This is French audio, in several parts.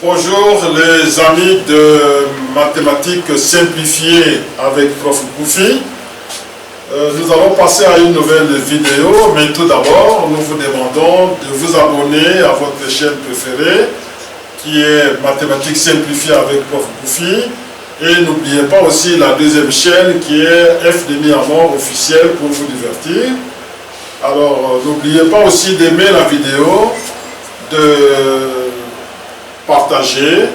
Bonjour les amis de mathématiques simplifiées avec Prof Koufi. Nous allons passer à une nouvelle vidéo, mais tout d'abord nous vous demandons de vous abonner à votre chaîne préférée qui est Mathématiques simplifiées avec Prof Koufi. Et n'oubliez pas aussi la deuxième chaîne qui est FDMI Amour officiel pour vous divertir. Alors n'oubliez pas aussi d'aimer la vidéo, de partager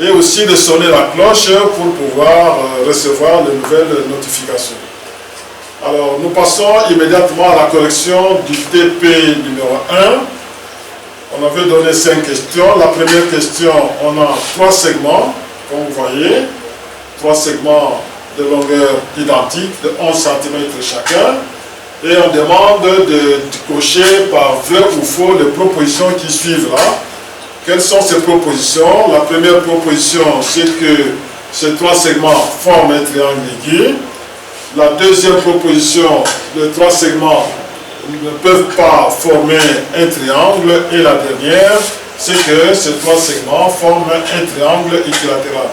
et aussi de sonner la cloche pour pouvoir recevoir de nouvelles notifications. Alors nous passons immédiatement à la correction du TP numéro 1. On avait donné 5 questions. La première question, on a 3 segments, comme vous voyez, 3 segments de longueur identique de 11 cm chacun. Et on demande de cocher par vrai ou faux les propositions qui suivent là. Quelles sont ces propositions? La première proposition, c'est que ces 3 segments forment un triangle aigu. La deuxième proposition, les 3 segments ne peuvent pas former un triangle. Et la dernière, c'est que ces 3 segments forment un triangle équilatéral.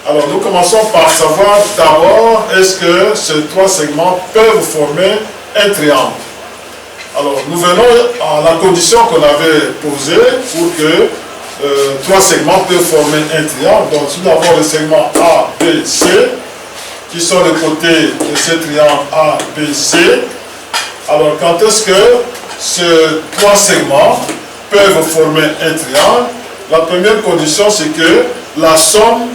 Alors nous commençons par savoir d'abord, est-ce que ces 3 segments peuvent former un triangle? Alors nous venons à la condition qu'on avait posée pour que 3 segments peuvent former un triangle. Donc nous avons le segment A, B, C qui sont les côtés de ce triangle A, B, C. Alors quand est-ce que ces 3 segments peuvent former un triangle? La première condition, c'est que la somme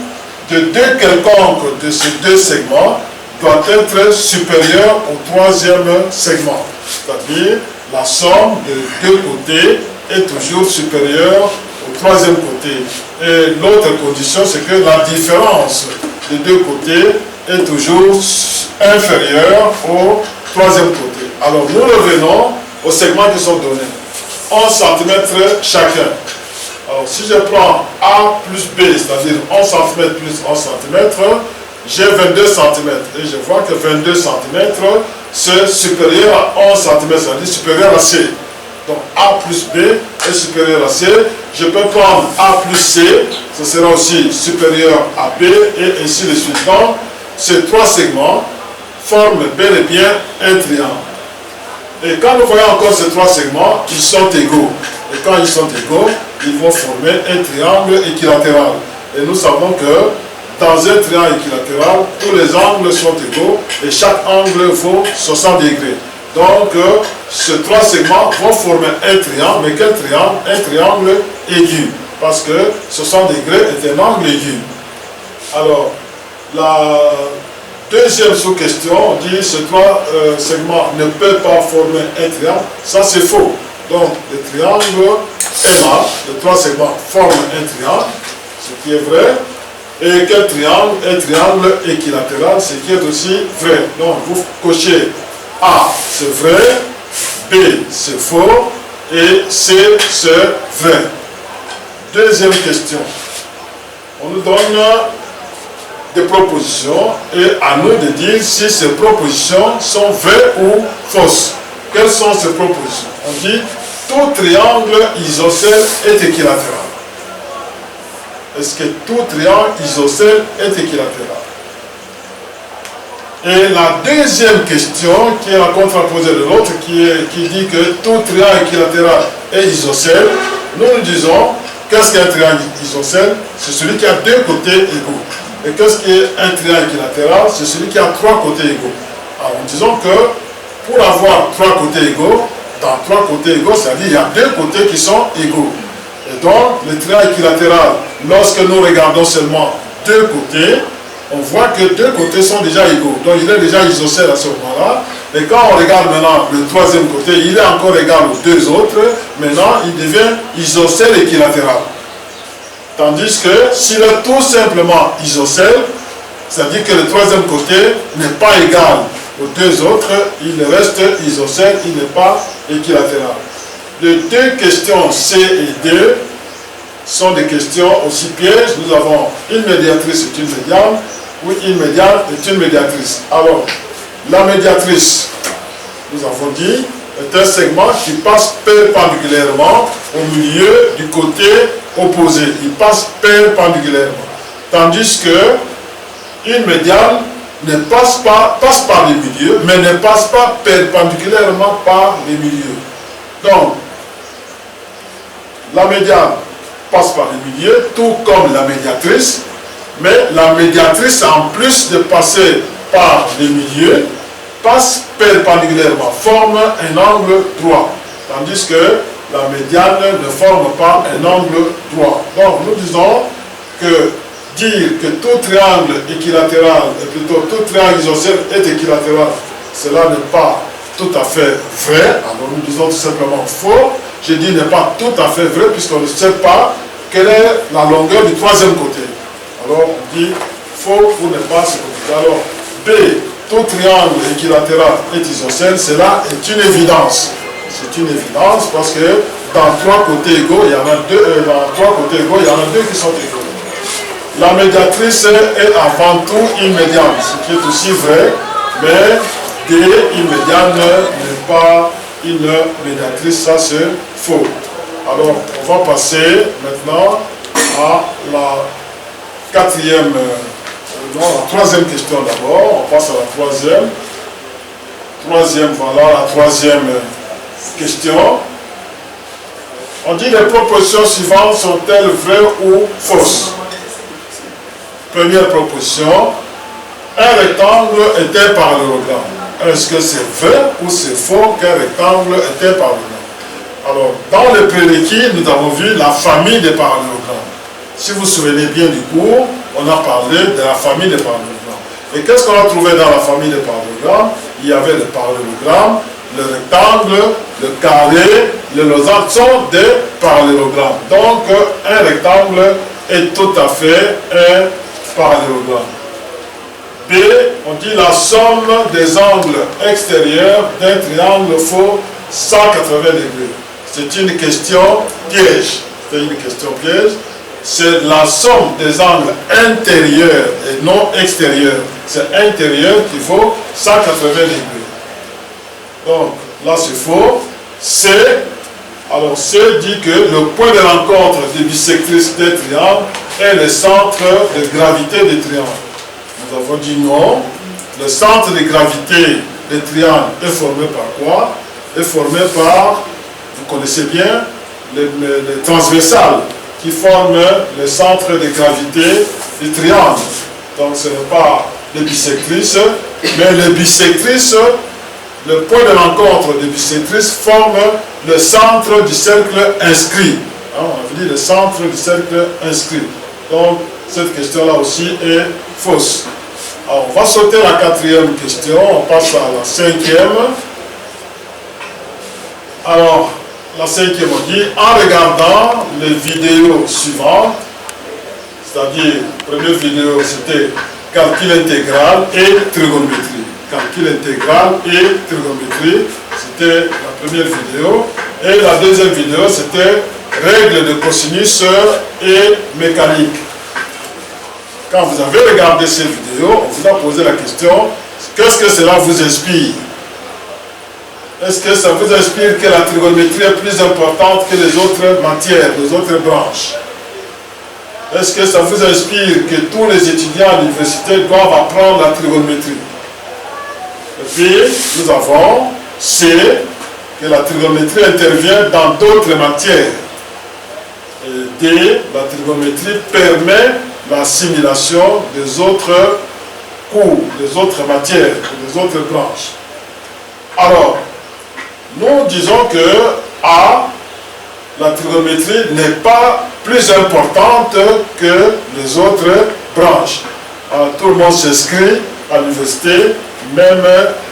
de 2 quelconques de ces 2 segments doit être supérieure au 3e segment. C'est-à-dire, la somme de 2 côtés est toujours supérieure au 3e côté. Et l'autre condition, c'est que la différence des 2 côtés est toujours inférieure au 3e côté. Alors, nous revenons aux segments qui sont donnés. 11 cm chacun. Alors, si je prends A plus B, c'est-à-dire 11 cm plus 11 cm, j'ai 22 cm. Et je vois que 22 cm, c'est supérieur à 11 cm, c'est-à-dire supérieur à C. Donc, A plus B est supérieur à C. Je peux prendre A plus C, ce sera aussi supérieur à B, et ainsi de suite. Donc, ces 3 segments forment bel et bien un triangle. Et quand nous voyons encore ces 3 segments, ils sont égaux. Et quand ils sont égaux, ils vont former un triangle équilatéral. Et nous savons que dans un triangle équilatéral, tous les angles sont égaux et chaque angle vaut 60 degrés. Donc, ces 3 segments vont former un triangle. Mais quel triangle? Un triangle aigu. Parce que 60 degrés est un angle aigu. Alors, la deuxième sous-question dit que ces 3 segments ne peuvent pas former un triangle. Ça, c'est faux. Donc, le triangle MA, les 3 segments forment un triangle, ce qui est vrai. Et quel triangle? Un triangle équilatéral, ce qui est aussi vrai. Donc, vous cochez A, c'est vrai, B, c'est faux, et C, c'est vrai. Deuxième question. On nous donne des propositions et à nous de dire si ces propositions sont vraies ou fausses. Quelles sont ces propositions? On dit tout triangle isocèle est équilatéral. Est-ce que tout triangle isocèle est équilatéral? Et la deuxième question, qui est la contraposée de l'autre, qui dit que tout triangle équilatéral est isocèle, nous disons, qu'est-ce qu'un triangle isocèle? C'est celui qui a 2 côtés égaux. Et qu'est-ce qui est un triangle équilatéral? C'est celui qui a 3 côtés égaux. Alors, disons que pour avoir 3 côtés égaux, dans 3 côtés égaux, c'est-à-dire il y a 2 côtés qui sont égaux. Et donc, le triangle équilatéral, lorsque nous regardons seulement 2 côtés, on voit que 2 côtés sont déjà égaux. Donc, il est déjà isocèle à ce moment-là. Et quand on regarde maintenant le 3e côté, il est encore égal aux 2 autres. Maintenant, il devient isocèle équilatéral. Tandis que s'il est tout simplement isocèle, c'est-à-dire que le 3e côté n'est pas égal aux 2 autres, il reste isocèle, il n'est pas équilatéral. Les 2 questions C et D sont des questions aussi pièges. Nous avons une médiatrice et une médiane, ou une médiane et une médiatrice. Alors, la médiatrice, nous avons dit, est un segment qui passe perpendiculairement au milieu du côté opposé. Il passe perpendiculairement. Tandis que une médiane ne passe par les milieux, mais ne passe pas perpendiculairement par les milieux. Donc, la médiane passe par les milieux, tout comme la médiatrice, mais la médiatrice, en plus de passer par les milieux, passe perpendiculairement, forme un angle droit, tandis que la médiane ne forme pas un angle droit. Donc, nous disons que dire que tout triangle équilatéral, et plutôt tout triangle isocèle est équilatéral, cela n'est pas tout à fait vrai. Alors nous disons tout simplement faux. Je dis n'est pas tout à fait vrai puisqu'on ne sait pas quelle est la longueur du troisième côté. Alors on dit faux pour ne pas se côté. Alors B, tout triangle équilatéral est isocèle, cela est une évidence. C'est une évidence parce que dans trois côtés égaux, il y en a deux, il y en a deux qui sont égaux. La médiatrice est avant tout une médiane, ce qui est aussi vrai, mais D, une médiane n'est pas une médiatrice, ça c'est faux. Alors, on va passer maintenant à la troisième question d'abord. On passe à la troisième. Voilà la troisième question. On dit les propositions suivantes sont-elles vraies ou fausses? Première proposition, un rectangle est un parallélogramme. Est-ce que c'est vrai ou c'est faux qu'un rectangle est un parallélogramme? Alors, dans le prérequis, nous avons vu la famille des parallélogrammes. Si vous vous souvenez bien du cours, on a parlé de la famille des parallélogrammes. Et qu'est-ce qu'on a trouvé dans la famille des parallélogrammes? Il y avait le parallélogramme, le rectangle, le carré, le losange sont des parallélogrammes. Donc, un rectangle est tout à fait un parallélogramme. B, on dit la somme des angles extérieurs d'un triangle faux 180 degrés. C'est une question piège. C'est une question piège. C'est la somme des angles intérieurs et non extérieurs. C'est intérieur qui vaut 180 degrés. Donc, là c'est faux. C, alors C dit que le point de rencontre des bisectrices des triangles est le centre de gravité des triangles. Nous avons dit non. Le centre de gravité des triangles est formé par quoi? Est formé par, vous connaissez bien, les transversales qui forment le centre de gravité du triangle. Donc ce n'est pas les bisectrices, mais les bisectrices, le point de rencontre des bisectrices forme le centre du cercle inscrit. On a dit le centre du cercle inscrit. Donc cette question-là aussi est fausse. Alors, on va sauter la quatrième question, on passe à la cinquième. Alors, la cinquième, on dit, en regardant les vidéos suivantes, c'est-à-dire, la première vidéo, c'était calcul intégral et trigonométrie. Calcul intégral et trigonométrie, c'était la première vidéo. Et la deuxième vidéo, c'était règles de cosinus et mécanique. Quand vous avez regardé ces vidéos, on vous a posé la question, qu'est-ce que cela vous inspire? Est-ce que ça vous inspire que la trigonométrie est plus importante que les autres matières, les autres branches? Est-ce que ça vous inspire que tous les étudiants à l'université doivent apprendre la trigonométrie? Et puis, nous avons C, que la trigonométrie intervient dans d'autres matières. Et D, la trigonométrie permet l'assimilation des autres cours, des autres matières, des autres branches. Alors, nous disons que A, la trigonométrie n'est pas plus importante que les autres branches. Alors, tout le monde s'inscrit à l'université, même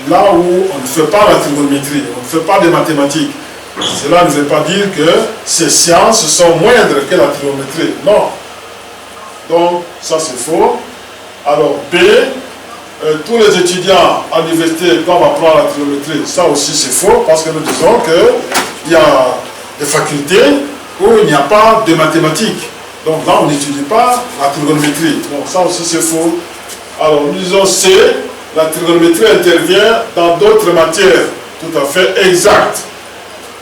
là où on ne fait pas la trigonométrie, on ne fait pas de mathématiques. Cela ne veut pas dire que ces sciences sont moindres que la trigonométrie. Non. Donc, ça c'est faux. Alors, B, tous les étudiants à l'université doivent apprendre la trigonométrie. Ça aussi c'est faux, parce que nous disons qu'il y a des facultés où il n'y a pas de mathématiques. Donc là, on n'étudie pas la trigonométrie. Donc ça aussi c'est faux. Alors, nous disons C, la trigonométrie intervient dans d'autres matières. tout à fait exactes.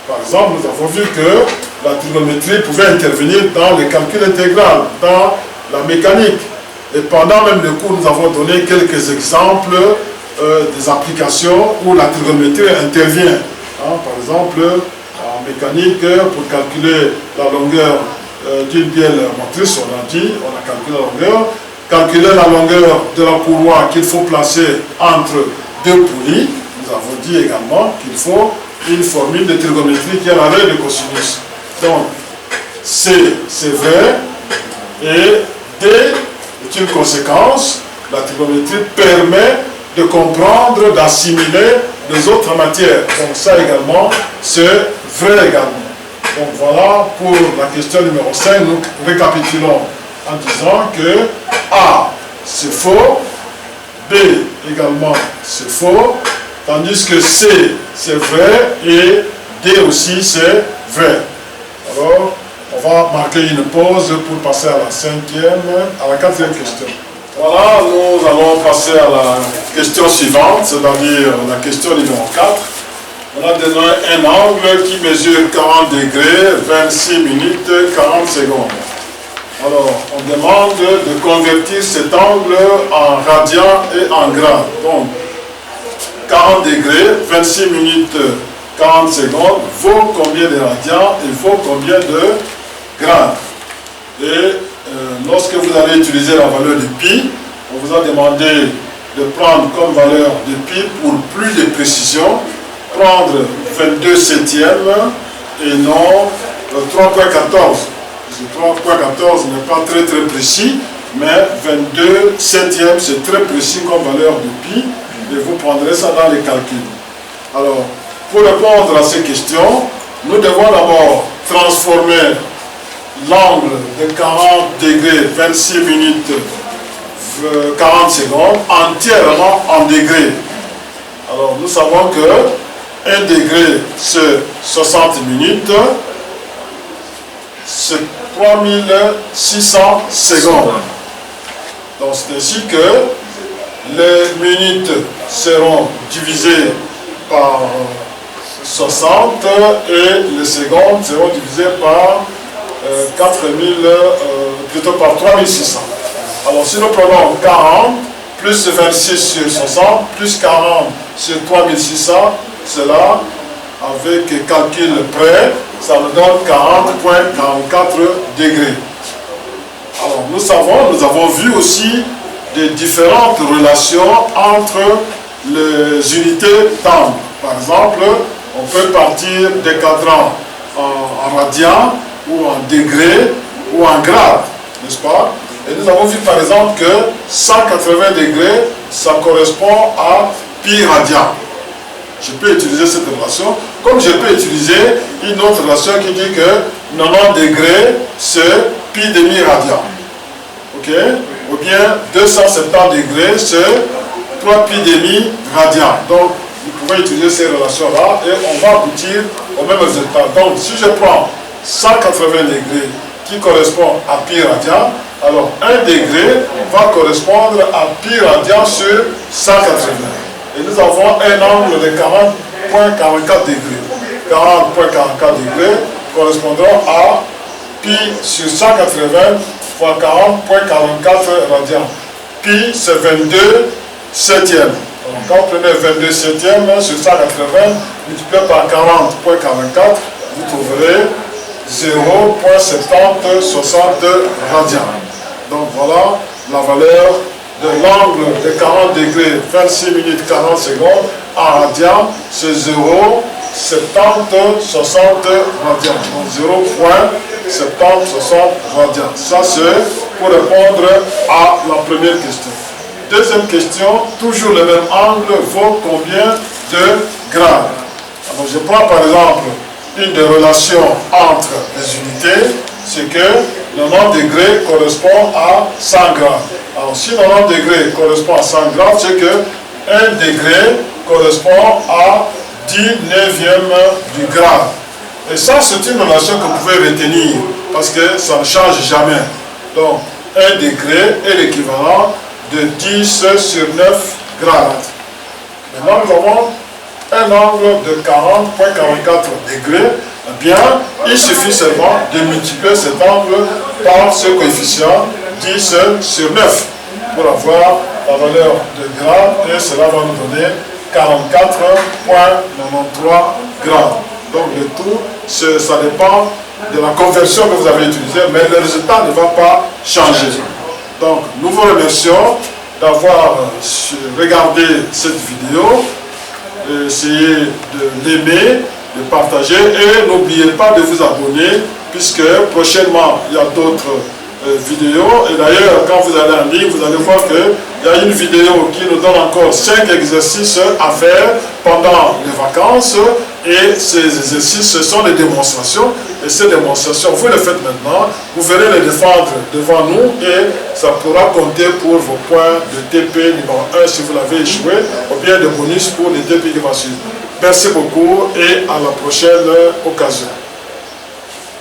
Par exemple, nous avons vu que la trigonométrie pouvait intervenir dans le calcul intégral, dans la mécanique. Et pendant même le cours, nous avons donné quelques exemples des applications où la trigonométrie intervient. Par exemple, en mécanique, pour calculer la longueur d'une bielle motrice, on a dit, on a calculé la longueur. Calculer la longueur de la courroie qu'il faut placer entre deux poulies. Nous avons dit également qu'il faut une formule de trigonométrie qui est la règle de cosinus. Donc, C, c'est vrai, et D est une conséquence. La trigonométrie permet de comprendre, d'assimiler les autres matières. Donc ça également, c'est vrai également. Donc voilà, pour la question numéro 5, nous récapitulons en disant que A, c'est faux, B également, c'est faux, tandis que C, c'est vrai, et D aussi, c'est vrai. Alors, on va marquer une pause pour passer à la quatrième question. Voilà, nous allons passer à la question suivante, c'est-à-dire la question numéro 4. On a donné un angle qui mesure 40 degrés, 26 minutes, 40 secondes. Alors, on demande de convertir cet angle en radian et en grade. Donc, 40 degrés, 26 minutes, 40 secondes, vaut combien de radians et vaut combien de grades. Et lorsque vous allez utiliser la valeur de pi, on vous a demandé de prendre comme valeur de pi pour plus de précision, prendre 22 septièmes et non 3.14. 3.14 n'est pas très précis, mais 22 septièmes c'est très précis comme valeur de pi, et vous prendrez ça dans les calculs. Alors, pour répondre à ces questions, nous devons d'abord transformer l'angle de 40 degrés, 26 minutes, 40 secondes, entièrement en degrés. Alors, nous savons que 1 degré, c'est 60 minutes, c'est 3600 secondes. Donc, c'est ainsi que les minutes seront divisées par 60 et les secondes seront divisées par 3600. Alors si nous prenons 40 plus 26 sur 60 plus 40 sur 3600, cela avec calcul près, ça nous donne 40.44 degrés. Alors nous avons vu aussi des différentes relations entre les unités d'angle. Par exemple, on peut partir des cadrans en radian ou en degrés ou en grade, n'est-ce pas? Et nous avons vu par exemple que 180 degrés, ça correspond à pi radian. Je peux utiliser cette relation, comme je peux utiliser une autre relation qui dit que 90 degrés, c'est pi demi radian. Ok? Ou bien 270 degrés, c'est 3 pi demi radian. Donc, vous pouvez utiliser ces relations-là et on va aboutir au même résultat. Donc, si je prends 180 degrés qui correspond à pi radian, alors 1 degré va correspondre à pi radian sur 180. Et nous avons un angle de 40.44 degrés. 40.44 degrés correspondront à pi sur 180 fois 40.44 radians. Pi, c'est 22 septièmes. Donc, quand vous prenez 22 septièmes sur 180, multiplié par 40.44, vous trouverez 0.7060 radians. Donc voilà la valeur de l'angle de 40 degrés, 26 minutes 40 secondes en radian, c'est 0.7060 radians. Donc 0.7060 radians. Ça c'est pour répondre à la première question. Deuxième question, toujours le même angle vaut combien de grades? Alors je prends par exemple une des relations entre les unités, c'est que 90 degrés correspond à 100 grades. Alors si 90 degrés correspond à 100 grades, c'est que 1 degré correspond à 19e du grade. Et ça, c'est une relation que vous pouvez retenir, parce que ça ne change jamais. Donc, 1 degré est l'équivalent de 10 sur 9 grades. Maintenant, nous avons un angle de 40,44 degrés, eh bien, il suffit seulement de multiplier cet angle par ce coefficient 10 sur 9 pour avoir la valeur de grade et cela va nous donner 44,93 grammes. Donc le tout, ça dépend de la conversion que vous avez utilisée, mais le résultat ne va pas changer. Donc nous vous remercions d'avoir regardé cette vidéo, essayez de l'aimer, de partager et n'oubliez pas de vous abonner puisque prochainement il y a d'autres vidéos et d'ailleurs quand vous allez en ligne vous allez voir qu'il y a une vidéo qui nous donne encore 5 exercices à faire pendant les vacances et ces exercices ce sont des démonstrations et ces démonstrations vous les faites maintenant, vous verrez les défendre devant nous et ça pourra compter pour vos points de TP numéro 1 si vous l'avez échoué ou bien de bonus pour les TP qui vont suivre. Merci beaucoup et à la prochaine occasion.